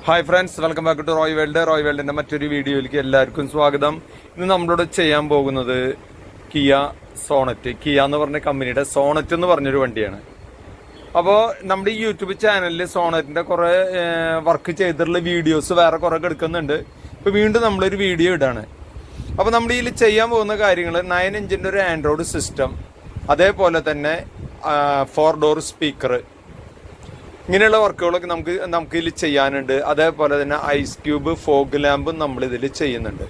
Hi friends, welcome back to Roy World. Roy വേൾഡിന്റെ മറ്റൊരു വീഡിയോയിലേക്ക് എല്ലാവർക്കും സ്വാഗതം. ഇന്ന് നമ്മളോട് ചെയ്യാൻ പോകുന്നത് കിയ സോണറ്റ്. കിയ എന്ന് പറഞ്ഞ കമ്പനിയുടെ സോണറ്റ് എന്ന് പറഞ്ഞൊരു വണ്ടിയാണ്. അപ്പോൾ നമ്മുടെ ഈ യൂട്യൂബ് ചാനലിൽ സോണറ്റിന്റെ കുറെ വർക്ക് ചെയ്തിട്ടുള്ള വീഡിയോസ് വേറെ കുറെ എടുക്കുന്നുണ്ട്. ഇപ്പോൾ വീണ്ടും നമ്മളൊരു വീഡിയോ ഇടാണ്. അപ്പോൾ നമ്മൾ ഇതിൽ ചെയ്യാൻ പോകുന്ന കാര്യങ്ങൾ 9 ഇഞ്ചിന്റെ ഒരു ആൻഡ്രോയിഡ് സിസ്റ്റം, അതേപോലെ തന്നെ 4 ഡോർ സ്പീക്കർ, ഇങ്ങനെയുള്ള വർക്കുകളൊക്കെ നമുക്ക് ഇതിൽ ചെയ്യാനുണ്ട്. അതേപോലെ തന്നെ ഐസ് ക്യൂബ്, ഫോഗ് ലാമ്പും നമ്മൾ ഇതിൽ ചെയ്യുന്നുണ്ട്.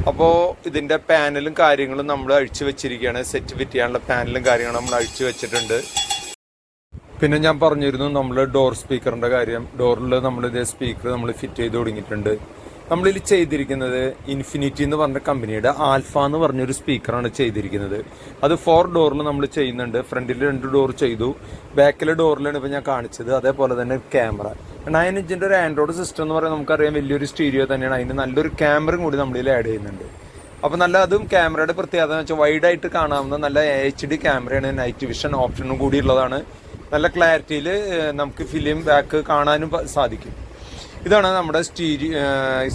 അപ്പോൾ ഇതിൻ്റെ പാനലും കാര്യങ്ങളും നമ്മൾ അഴിച്ചു വെച്ചിരിക്കുകയാണ്. സെറ്റ് ഫിറ്റ് ചെയ്യാനുള്ള പാനലും കാര്യങ്ങളും നമ്മൾ അഴിച്ചു വെച്ചിട്ടുണ്ട്. പിന്നെ ഞാൻ പറഞ്ഞിരുന്നു നമ്മൾ ഡോർ സ്പീക്കറിൻ്റെ കാര്യം. ഡോറിൽ നമ്മളിതേ സ്പീക്കർ നമ്മൾ ഫിറ്റ് ചെയ്ത് തുടങ്ങിയിട്ടുണ്ട്. നമ്മളിൽ ചെയ്തിരിക്കുന്നത് ഇൻഫിനിറ്റി എന്ന് പറഞ്ഞ കമ്പനിയുടെ ആൽഫ എന്ന് പറഞ്ഞൊരു സ്പീക്കറാണ് ചെയ്തിരിക്കുന്നത്. അത് 4 ഡോറിൽ നമ്മൾ ചെയ്യുന്നുണ്ട്. ഫ്രണ്ടിൽ 2 ഡോർ ചെയ്തു, ബാക്കിലെ ഡോറിലാണ് ഇപ്പോൾ ഞാൻ കാണിച്ചത്. അതേപോലെ തന്നെ ക്യാമറ 9 ഇഞ്ചിൻ്റെ ഒരു ആൻഡ്രോയിഡ് സിസ്റ്റം എന്ന് പറയുന്നത് നമുക്കറിയാം വലിയൊരു സ്റ്റീരിയോ തന്നെയാണ്. അതിന് നല്ലൊരു ക്യാമറയും കൂടി നമ്മളിൽ ആഡ് ചെയ്യുന്നുണ്ട്. അപ്പോൾ നല്ല അതും ക്യാമറയുടെ പ്രത്യേകത എന്ന് വെച്ചാൽ വൈഡായിട്ട് കാണാവുന്ന നല്ല HD ക്യാമറയാണ്. നൈറ്റ് വിഷൻ ഓപ്ഷനും കൂടി ഉള്ളതാണ്. നല്ല ക്ലാരിറ്റിയിൽ നമുക്ക് ഫിലിം ബാക്ക് കാണാനും സാധിക്കും. ഇതാണ് നമ്മുടെ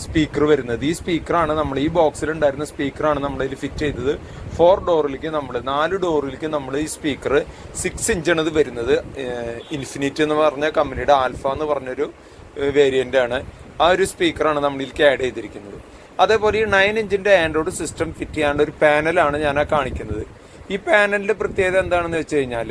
സ്പീക്കർ വരുന്നത്. ഈ സ്പീക്കറാണ് നമ്മൾ ഈ ബോക്സിലുണ്ടായിരുന്ന സ്പീക്കറാണ് നമ്മളിതിൽ ഫിറ്റ് ചെയ്തത്. 4 ഡോറിലേക്ക് 4 ഡോറിലേക്ക് നമ്മൾ ഈ സ്പീക്കർ 6 ഇഞ്ചാണ് ഇത് വരുന്നത്. ഇൻഫിനിറ്റി എന്ന് പറഞ്ഞ കമ്പനിയുടെ ആൽഫ എന്ന് പറഞ്ഞൊരു വേരിയൻ്റ് ആണ്. ആ ഒരു സ്പീക്കറാണ് നമ്മളിലേക്ക് ആഡ് ചെയ്തിരിക്കുന്നത്. അതേപോലെ ഈ 9 ഇഞ്ചിൻ്റെ ആൻഡ്രോയിഡ് സിസ്റ്റം ഫിറ്റ് ചെയ്യാനുള്ള ഒരു പാനലാണ് ഞാൻ കാണിക്കുന്നത്. ഈ പാനലിൻ്റെ പ്രത്യേകത എന്താണെന്ന് വെച്ച് കഴിഞ്ഞാൽ,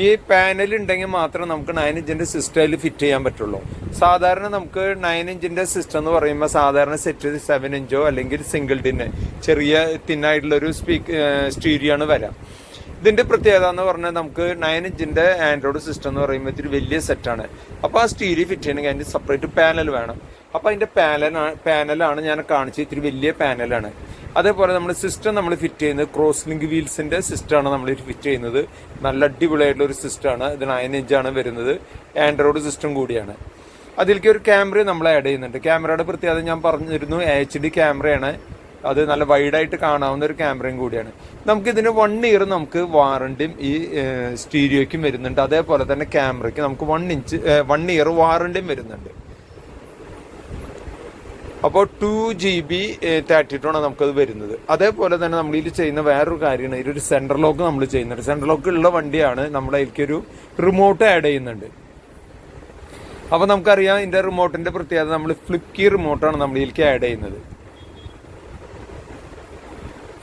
ഈ പാനൽ ഉണ്ടെങ്കിൽ മാത്രം നമുക്ക് 9 ഇഞ്ചിൻ്റെ സിസ്റ്റത്തിൽ ഫിറ്റ് ചെയ്യാൻ പറ്റുള്ളൂ. സാധാരണ നമുക്ക് 9 ഇഞ്ചിൻ്റെ സിസ്റ്റം എന്ന് പറയുമ്പോൾ സാധാരണ സെറ്റ് 7 ഇഞ്ചോ അല്ലെങ്കിൽ സിംഗിൾ ടിന്ന് ചെറിയ തിന്നായിട്ടുള്ളൊരു സ്റ്റീരിയോ ആണ് വരാം. ഇതിൻ്റെ പ്രത്യേകത എന്ന് പറഞ്ഞാൽ നമുക്ക് 9 ഇഞ്ചിൻ്റെ ആൻഡ്രോയിഡ് സിസ്റ്റം എന്ന് പറയുമ്പോൾ ഇത്തിരി വലിയ സെറ്റാണ്. അപ്പോൾ ആ സ്റ്റീരിയോ ഫിറ്റ് ചെയ്യണമെങ്കിൽ അതിൻ്റെ സെപ്പറേറ്റ് പാനൽ വേണം. അപ്പോൾ അതിൻ്റെ പാനലാണ് ഞാൻ കാണിച്ചത്. ഇത്തിരി വലിയ പാനലാണ്. അതേപോലെ നമ്മൾ സിസ്റ്റം നമ്മൾ ഫിറ്റ് ചെയ്യുന്നത് ക്രോസ് ലിങ്ക് വീൽസിൻ്റെ സിസ്റ്റമാണ് നമ്മൾ ഫിറ്റ് ചെയ്യുന്നത്. നല്ല അടിപൊളിയായിട്ടുള്ള ഒരു സിസ്റ്റമാണ്. ഇത് 9 ഇഞ്ചാണ് വരുന്നത്. ആൻഡ്രോയിഡ് സിസ്റ്റം കൂടിയാണ്. അതിലേക്ക് ഒരു ക്യാമറ നമ്മൾ ആഡ് ചെയ്യുന്നുണ്ട്. ക്യാമറയുടെ പ്രത്യേകത ഞാൻ പറഞ്ഞിരുന്നു, HD ക്യാമറയാണ്. അത് നല്ല വൈഡായിട്ട് കാണാവുന്ന ഒരു ക്യാമറയും കൂടിയാണ്. നമുക്കിതിന് 1 ഇയർ നമുക്ക് വാറണ്ടിയും ഈ സ്റ്റീരിയോയ്ക്കും വരുന്നുണ്ട്. അതേപോലെ തന്നെ ക്യാമറയ്ക്ക് നമുക്ക് 1 ഇയർ വാറണ്ടിയും വരുന്നുണ്ട്. അപ്പോൾ 2 GB 32 ആണ് നമുക്കത് വരുന്നത്. അതേപോലെ തന്നെ നമ്മൾ ഇതിൽ ചെയ്യുന്ന വേറൊരു കാര്യമാണ്, ഇതിലൊരു സെൻട്രൽ ലോക്ക് നമ്മൾ ചെയ്യുന്നുണ്ട്. സെൻട്രൽ ലോക്ക് ഉള്ള വണ്ടിയാണ്. നമ്മൾ അതിലേക്കൊരു റിമോട്ട് ആഡ് ചെയ്യുന്നുണ്ട്. അപ്പോൾ നമുക്കറിയാം ഇതിൻ്റെ റിമോട്ടിൻ്റെ പ്രത്യേകത, നമ്മൾ ഫ്ലിപ്പ് കീ റിമോട്ടാണ് നമ്മൾ ഇതിലേക്ക് ആഡ് ചെയ്യുന്നത്.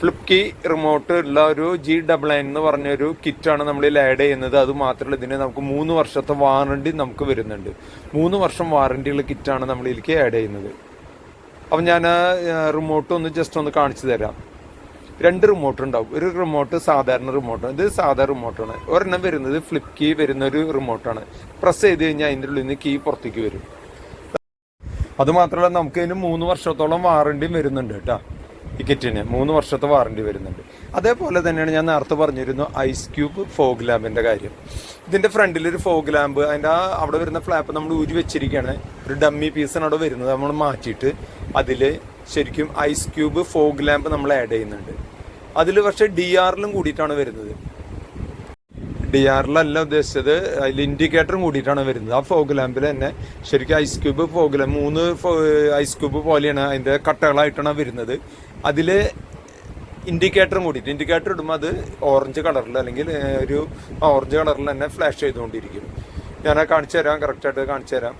ഫ്ലിപ്പ് കീ റിമോട്ട് ഉള്ള ഒരു G99 എന്ന് പറഞ്ഞൊരു കിറ്റാണ് നമ്മളിൽ ആഡ് ചെയ്യുന്നത്. അത് മാത്രമല്ല ഇതിന് നമുക്ക് 3 വർഷത്തെ വാറണ്ടി നമുക്ക് വരുന്നുണ്ട്. 3 വർഷം വാറണ്ടിയുള്ള കിറ്റാണ് നമ്മൾ ഇതിലേക്ക് ആഡ് ചെയ്യുന്നത്. അപ്പം ഞാൻ റിമോട്ട് ജസ്റ്റ് ഒന്ന് കാണിച്ചു തരാം. 2 റിമോട്ട് ഉണ്ടാവും. ഒരു റിമോട്ട് സാധാരണ റിമോട്ടാണ്. ഇത് സാധാരണ റിമോട്ടാണ്. ഒരെണ്ണം വരുന്നത് ഫ്ലിപ്പ് കീ വരുന്ന ഒരു റിമോട്ടാണ്. പ്രസ് ചെയ്ത് കഴിഞ്ഞാൽ അതിൻ്റെ ഉള്ളിൽ നിന്ന് കീ പുറത്തേക്ക് വരും. അതുമാത്രമല്ല നമുക്ക് ഇതിന് 3 വർഷത്തോളം വാറണ്ടിയും വരുന്നുണ്ട് കേട്ടോ. ഈ കിറ്റിന് 3 വർഷത്തെ വാറണ്ടി വരുന്നുണ്ട്. അതേപോലെ തന്നെയാണ് ഞാൻ നേരത്തെ പറഞ്ഞിരുന്നു ഐസ് ക്യൂബ് ഫോഗ് ലാമ്പിൻ്റെ കാര്യം. ഇതിൻ്റെ ഫ്രണ്ടിലൊരു ഫോഗ് ലാമ്പ്, അതിൻ്റെ അവിടെ വരുന്ന ഫ്ലാപ്പ് നമ്മൾ ഊരി വെച്ചിരിക്കുകയാണ്. ഒരു ഡമ്മി പീസാണ് അവിടെ വരുന്നത്. നമ്മൾ മാറ്റിയിട്ട് അതിൽ ശരിക്കും ഐസ് ക്യൂബ് ഫോഗ് ലാമ്പ് നമ്മൾ ആഡ് ചെയ്യുന്നുണ്ട്. അതിൽ പക്ഷേ DR-ലും കൂടിയിട്ടാണ് വരുന്നത്. DR-ലല്ല ഉദ്ദേശിച്ചത്, അതിൽ ഇൻഡിക്കേറ്ററും കൂടിയിട്ടാണ് വരുന്നത്. ആ ഫോഗ് ലാമ്പിൽ തന്നെ ശരിക്കും ice cube fog lamp 3 ice cube പോലെയാണ് അതിൻ്റെ കട്ടകളായിട്ടാണ് വരുന്നത്. അതിൽ ഇൻഡിക്കേറ്ററും കൂടിയിട്ട്, ഇൻഡിക്കേറ്റർ ഇടുമ്പോൾ അത് ഓറഞ്ച് കളറിൽ അല്ലെങ്കിൽ ഒരു ഓറഞ്ച് കളറിൽ തന്നെ ഫ്ലാഷ് ചെയ്തുകൊണ്ടിരിക്കും. ഞാൻ കാണിച്ചു തരാം, കറക്റ്റായിട്ട് കാണിച്ചു തരാം.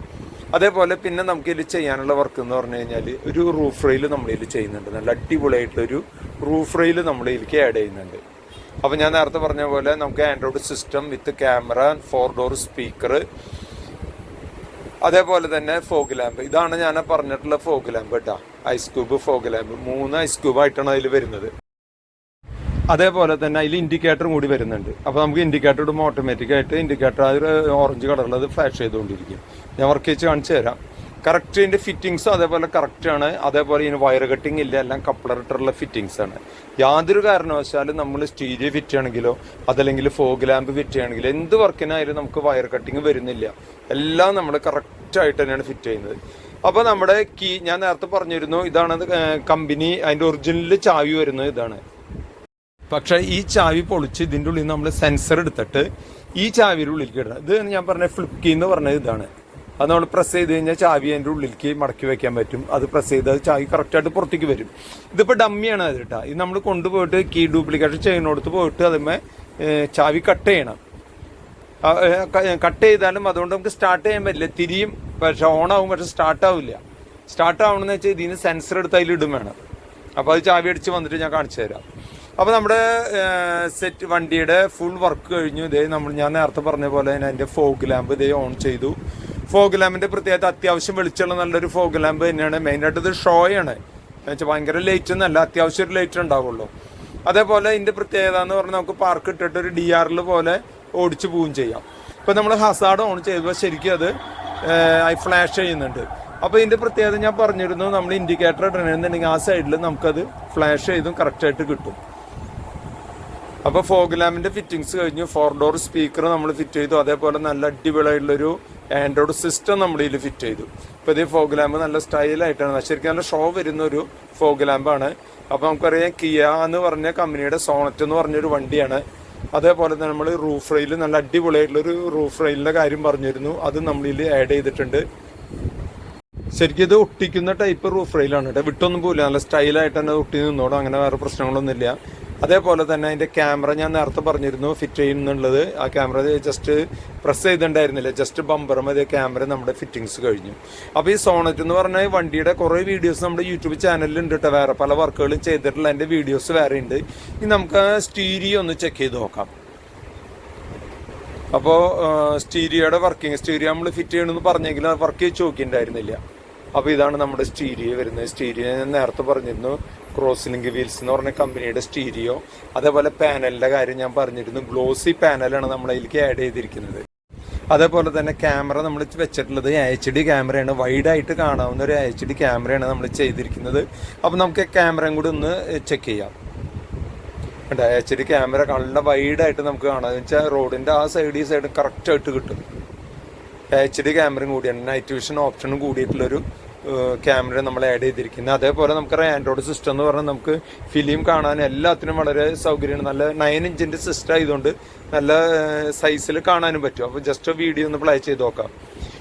അതേപോലെ പിന്നെ നമുക്ക് ഇതിൽ ചെയ്യാനുള്ള വർക്ക് എന്ന് പറഞ്ഞു കഴിഞ്ഞാൽ ഒരു റൂഫ് റെയിൽ നമ്മളിതിൽ ചെയ്യുന്നുണ്ട്. നല്ല അടിപൊളിയായിട്ടൊരു റൂഫ് റെയിൽ നമ്മളിതിലേക്ക് ആഡ് ചെയ്യുന്നുണ്ട്. അപ്പോൾ ഞാൻ നേരത്തെ പറഞ്ഞ പോലെ നമുക്ക് Android system with camera, 4 door speaker, അതേപോലെ തന്നെ ഫോഗ് ലാമ്പ്. ഇതാണ് ഞാൻ പറഞ്ഞിട്ടുള്ള ഫോഗ് ലാമ്പ് കേട്ടോ. Ice cube fog lamp 3 ice ക്യൂബായിട്ടാണ് അതിൽ വരുന്നത്. അതേപോലെ തന്നെ അതിൽ ഇൻഡിക്കേറ്ററും കൂടി വരുന്നുണ്ട്. അപ്പോൾ നമുക്ക് ഇൻഡിക്കേറ്റർ ഇടുമ്പോൾ ഓട്ടോമാറ്റിക്കായിട്ട് ഇൻഡിക്കേറ്റർ അത് ഓറഞ്ച് കളറിൽ അത് ഫ്ലാഷ് ചെയ്തുകൊണ്ടിരിക്കും. ഞാൻ വർക്ക് ചെയ്ത് കാണിച്ചു തരാം. കറക്റ്റ് ഇതിൻ്റെ ഫിറ്റിങ്സും അതേപോലെ കറക്റ്റാണ്. അതേപോലെ ഇതിന് വയർ കട്ടിങ് ഇല്ല, എല്ലാം കപ്ലറിട്ടുള്ള ഫിറ്റിങ്സ് ആണ്. യാതൊരു കാരണവശാലും നമ്മൾ സ്റ്റീരിയോ ഫിറ്റ് ചെയ്യണമെങ്കിലോ അതല്ലെങ്കിൽ ഫോഗ് ലാമ്പ് ഫിറ്റ് ചെയ്യണമെങ്കിലോ എന്ത് വർക്കിനായാലും നമുക്ക് വയർ കട്ടിങ് വരുന്നില്ല. എല്ലാം നമ്മൾ കറക്റ്റായിട്ട് തന്നെയാണ് ഫിറ്റ് ചെയ്യുന്നത്. അപ്പോൾ നമ്മുടെ കീ ഞാൻ നേരത്തെ പറഞ്ഞിരുന്നു, ഇതാണ് കമ്പനി അതിൻ്റെ ഒറിജിനൽ ചാവി വരുന്നത് ഇതാണ്. പക്ഷേ ഈ ചാവി പൊളിച്ച് ഇതിൻ്റെ ഉള്ളിൽ നമ്മൾ സെൻസർ എടുത്തിട്ട് ഈ ചാവിയുടെ ഉള്ളിലേക്ക് ഇടണം. ഇത് ഞാൻ പറഞ്ഞ ഫ്ലിപ്പ് കീ എന്ന് പറഞ്ഞത് ഇതാണ്. അത് നമ്മൾ പ്രസ് ചെയ്ത് കഴിഞ്ഞാൽ ചാവി അതിൻ്റെ ഉള്ളിലേക്ക് മടക്കി വെക്കാൻ പറ്റും. അത് പ്രസ് ചെയ്ത് അത് ചാവി കറക്റ്റായിട്ട് പുറത്തേക്ക് വരും. ഇതിപ്പോൾ ഡമ്മിയാണ് അത് കേട്ടോ. ഇത് നമ്മൾ കൊണ്ടുപോയിട്ട് കീ ഡ്യൂപ്ലിക്കേഷൻ ചെയ്യുന്നിടത്ത് പോയിട്ട് അതുമേ ചാവി കട്ട് ചെയ്യണം. കട്ട് ചെയ്താലും അതുകൊണ്ട് നമുക്ക് സ്റ്റാർട്ട് ചെയ്യാൻ പറ്റില്ല. തിരിയും, പക്ഷെ ഓണാവും, പക്ഷെ സ്റ്റാർട്ടാവില്ല. സ്റ്റാർട്ടാവണമെന്ന് വെച്ചാൽ ഇതിന് സെൻസർ എടുത്ത് അതിലിടും വേണം. അപ്പോൾ അത് ചാവി അടിച്ച് വന്നിട്ട് ഞാൻ കാണിച്ചു തരാം. അപ്പോൾ നമ്മുടെ സെറ്റ് വണ്ടിയുടെ ഫുൾ വർക്ക് കഴിഞ്ഞു. ഇതേ ഞാൻ നേരത്തെ പറഞ്ഞ പോലെ തന്നെ അതിൻ്റെ ഫോഗ് ലാമ്പ് ഇതേ ഓൺ ചെയ്തു. ഫോഗ് ലാമ്പിൻ്റെ പ്രത്യേകത അത്യാവശ്യം വെളിച്ചമുള്ള നല്ലൊരു ഫോഗ് ലാമ്പ് തന്നെയാണ്. മെയിനായിട്ട് ഇത് ഷോയാണ്, എന്നുവെച്ചാൽ ഭയങ്കര ലൈറ്റ് ഒന്നല്ല, അത്യാവശ്യം ഒരു ലൈറ്റ് ഉണ്ടാവുള്ളൂ. അതേപോലെ ഇതിൻ്റെ പ്രത്യേകത എന്ന് പറഞ്ഞാൽ നമുക്ക് പാർക്ക് ഇട്ടിട്ട് ഒരു DRL പോലെ ഓടിച്ചു പോവുകയും ചെയ്യാം. ഇപ്പോൾ നമ്മൾ ഹസാർഡ് ഓൺ ചെയ്തപ്പോൾ ശരിക്കും അത് ഫ്ലാഷ് ചെയ്യുന്നുണ്ട്. അപ്പോൾ ഇതിൻ്റെ പ്രത്യേകത ഞാൻ പറഞ്ഞിരുന്നു, നമ്മൾ ഇൻഡിക്കേറ്റർ ഇടണമെന്നുണ്ടെങ്കിൽ ആ സൈഡിൽ നമുക്കത് ഫ്ലാഷ് ചെയ്തും കറക്റ്റായിട്ട് കിട്ടും. അപ്പോൾ ഫോഗ് ലാമ്പിൻ്റെ ഫിറ്റിങ്സ് കഴിഞ്ഞു. 4 ഡോർ സ്പീക്കർ നമ്മൾ ഫിറ്റ് ചെയ്തു. അതേപോലെ നല്ല അടിപൊളിയായിട്ടുള്ളൊരു ആൻഡ്രോയിഡ് സിസ്റ്റം നമ്മൾ ഇതിൽ ഫിറ്റ് ചെയ്തു. ഇപ്പോൾ ഇതേ ഫോഗ് ലാമ്പ് നല്ല സ്റ്റൈലായിട്ടാണ്, ശരിക്കും നല്ല ഷോ വരുന്ന ഒരു ഫോഗ് ലാമ്പാണ്. അപ്പോൾ നമുക്കറിയാം കിയ എന്ന് പറഞ്ഞ കമ്പനിയുടെ സോണറ്റ് എന്ന് പറഞ്ഞൊരു വണ്ടിയാണ്. അതേപോലെ തന്നെ നമ്മൾ റൂഫ് റെയിൽ, നല്ല അടിപൊളിയായിട്ടുള്ളൊരു റൂഫ് റെയിലിൻ്റെ കാര്യം പറഞ്ഞിരുന്നു, അത് നമ്മളിൽ ആഡ് ചെയ്തിട്ടുണ്ട്. ശരിക്കും ഇത് ഒട്ടിക്കുന്ന ടൈപ്പ് റൂഫ് റെയിലാണ് കേട്ടോ, വിട്ടൊന്നും പോകില്ല, നല്ല സ്റ്റൈലായിട്ട് തന്നെ ഒട്ടി നിന്നോടും, അങ്ങനെ വേറെ പ്രശ്നങ്ങളൊന്നുമില്ല. അതേപോലെ തന്നെ അതിൻ്റെ ക്യാമറ ഞാൻ നേരത്തെ പറഞ്ഞിരുന്നു ഫിറ്റ് ചെയ്യുന്നുള്ളത്. ആ ക്യാമറ ജസ്റ്റ് പ്രസ് ചെയ്തിട്ടുണ്ടായിരുന്നില്ല, ജസ്റ്റ് ബമ്പറും അതേ ക്യാമറ നമ്മുടെ ഫിറ്റിങ്സ് കഴിഞ്ഞു. അപ്പോൾ ഈ സോണറ്റ് എന്ന് പറഞ്ഞാൽ വണ്ടിയുടെ കുറേ വീഡിയോസ് നമ്മുടെ യൂട്യൂബ് ചാനലിൽ ഉണ്ട് കേട്ടോ. വേറെ പല വർക്കുകളും ചെയ്തിട്ടുള്ള എൻ്റെ വീഡിയോസ് വേറെ ഉണ്ട്. ഇനി നമുക്ക് സ്റ്റീരിയോ ഒന്ന് ചെക്ക് ചെയ്ത് നോക്കാം. അപ്പോൾ സ്റ്റീരിയോയുടെ സ്റ്റീരിയോ നമ്മൾ ഫിറ്റ് ചെയ്യണമെന്ന് പറഞ്ഞെങ്കിലും അത് വർക്ക് ചെയ്ത് നോക്കിയിട്ടുണ്ടായിരുന്നില്ല. അപ്പോൾ ഇതാണ് നമ്മുടെ സ്റ്റീരിയോ വരുന്നത്. സ്റ്റീരിയോ ഞാൻ നേരത്തെ പറഞ്ഞിരുന്നു, ക്രോസ്ലിങ്ക് വീൽസ് എന്ന് പറഞ്ഞ കമ്പനിയുടെ സ്റ്റീരിയോ. അതേപോലെ പാനലിൻ്റെ കാര്യം ഞാൻ പറഞ്ഞിരുന്നു, ഗ്ലോസി പാനലാണ് നമ്മൾ അതിലേക്ക് ആഡ് ചെയ്തിരിക്കുന്നത്. അതേപോലെ തന്നെ ക്യാമറ നമ്മൾ വെച്ചിട്ടുള്ളത് HD ക്യാമറയാണ്, വൈഡായിട്ട് കാണാവുന്ന ഒരു HD ക്യാമറയാണ് നമ്മൾ ചെയ്തിരിക്കുന്നത്. അപ്പോൾ നമുക്ക് ക്യാമറയും കൂടി ഒന്ന് ചെക്ക് ചെയ്യാം. HD ക്യാമറ നല്ല വൈഡായിട്ട് നമുക്ക് കാണാം, എന്ന് വെച്ചാൽ റോഡിൻ്റെ ആ സൈഡ് കറക്റ്റായിട്ട് കിട്ടും. HD ക്യാമറയും കൂടിയാണ്, നൈറ്റ് വിഷൻ ഓപ്ഷനും കൂടിയിട്ടുള്ളൊരു ക്യാമറ നമ്മൾ ആഡ് ചെയ്തിരിക്കുന്നത്. അതേപോലെ നമുക്കറിയാം ആൻഡ്രോയിഡ് സിസ്റ്റം എന്ന് പറഞ്ഞാൽ നമുക്ക് ഫിലിം കാണാൻ എല്ലാത്തിനും വളരെ സൗകര്യമാണ്. നല്ല 9 ഇഞ്ചിൻ്റെ സിസ്റ്റം ആയതുകൊണ്ട് നല്ല സൈസിൽ കാണാനും പറ്റും. അപ്പോൾ ജസ്റ്റ് വീഡിയോ ഒന്ന് പ്ലേ ചെയ്ത് നോക്കാം.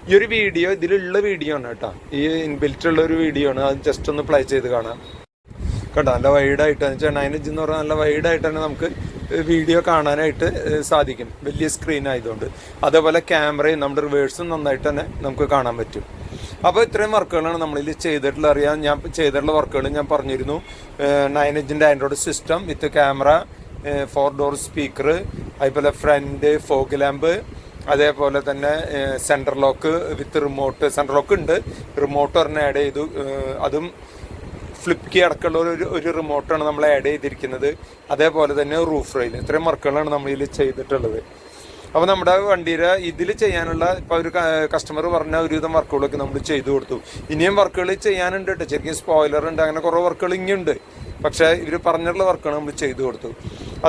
ഈ ഒരു വീഡിയോ ഇതിലുള്ള വീഡിയോ ആണ് കേട്ടോ, ഈ ഇൻബിൽറ്റുള്ള ഒരു വീഡിയോ ആണ്. അത് ജസ്റ്റ് ഒന്ന് പ്ലേ ചെയ്ത് കാണാം കേട്ടോ. നല്ല വൈഡായിട്ട്, എന്ന് വെച്ചാൽ 9 ഇഞ്ച് എന്ന് പറഞ്ഞാൽ നല്ല വൈഡായിട്ട് തന്നെ നമുക്ക് വീഡിയോ കാണാനായിട്ട് സാധിക്കും, വലിയ സ്ക്രീൻ ആയതുകൊണ്ട്. അതേപോലെ ക്യാമറയും നമ്മുടെ റിവേഴ്സും നന്നായിട്ട് തന്നെ നമുക്ക് കാണാൻ പറ്റും. അപ്പോൾ ഇത്രയും വർക്കുകളാണ് നമ്മളിൽ ചെയ്തിട്ടുള്ള. ഞാൻ ചെയ്തിട്ടുള്ള വർക്കുകൾ ഞാൻ പറഞ്ഞിരുന്നു. 9 ഇഞ്ചിൻ്റെ Android system with camera, 4 door speaker, അതുപോലെ ഫ്രണ്ട് ഫോഗ് ലാമ്പ്, അതേപോലെ തന്നെ സെൻട്രൽ ലോക്ക് വിത്ത് റിമോട്ട്. സെൻട്രൽ ലോക്ക് ഉണ്ട്, റിമോട്ട് ഒരെണ്ണം ആഡ് ചെയ്തു. അതും ഫ്ലിപ്പ് കീ അടക്കമുള്ള ഒരു റിമോട്ടാണ് നമ്മൾ ആഡ് ചെയ്തിരിക്കുന്നത്. അതേപോലെ തന്നെ റൂഫ് റെയിൽ. ഇത്രയും വർക്കുകളാണ് നമ്മളിൽ ചെയ്തിട്ടുള്ളത്. അപ്പോൾ നമ്മുടെ വണ്ടിയുടെ ഇതിൽ ചെയ്യാനുള്ള ഇപ്പോൾ ഒരു കസ്റ്റമർ പറഞ്ഞ ഒരുവിധം വർക്കുകളൊക്കെ നമ്മൾ ചെയ്തു കൊടുത്തു. ഇനിയും വർക്കുകൾ ചെയ്യാനുണ്ട് കേട്ടോ, ശരിക്കും സ്പോയിലർ ഉണ്ട്, അങ്ങനെ കുറേ വർക്കുകൾ ഇനിയുണ്ട്. പക്ഷേ ഇവർ പറഞ്ഞിട്ടുള്ള വർക്കുകൾ നമ്മൾ ചെയ്തു കൊടുത്തു.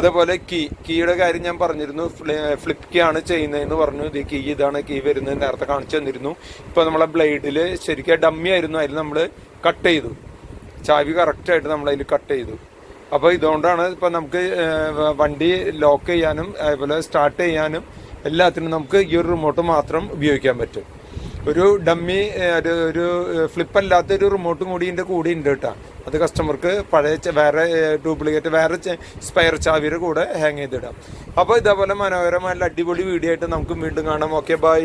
അതേപോലെ കീയുടെ കാര്യം ഞാൻ പറഞ്ഞിരുന്നു, ഫ്ലിപ്പ് കീ ആണ് ചെയ്യുന്നതെന്ന് പറഞ്ഞു. ഇത് ഇതാണ് കീ വരുന്നത് നേരത്തെ കാണിച്ചു തന്നിരുന്നു. ഇപ്പോൾ നമ്മളെ ബ്ലേഡിൽ ശരിക്കും ഡമ്മി ആയിരുന്നു, അതിൽ നമ്മൾ കട്ട് ചെയ്തു, ചാവി കറക്റ്റായിട്ട് നമ്മളതിൽ കട്ട് ചെയ്തു. അപ്പോൾ ഇതുകൊണ്ടാണ് ഇപ്പോൾ നമുക്ക് വണ്ടി ലോക്ക് ചെയ്യാനും അതുപോലെ സ്റ്റാർട്ട് ചെയ്യാനും എല്ലാത്തിനും നമുക്ക് ഈ ഒരു റിമോട്ട് മാത്രം ഉപയോഗിക്കാൻ പറ്റും. ഒരു ഡമ്മി ഒരു ഫ്ലിപ്പല്ലാത്ത ഒരു റിമോട്ടും കൂടി ഇതിൻ്റെ കൂടെ ഉണ്ട് കേട്ടോ. അത് കസ്റ്റമർക്ക് പഴയ വേറെ ഡ്യൂപ്ലിക്കേറ്റ് വേറെ സ്പെയർ ചാവിയുടെ കൂടെ ഹാങ് ചെയ്തിടാം. അപ്പോൾ ഇതേപോലെ മനോഹരമായ അടിപൊളി വീഡിയോ ആയിട്ട് നമുക്ക് വീണ്ടും കാണാം. Okay, by.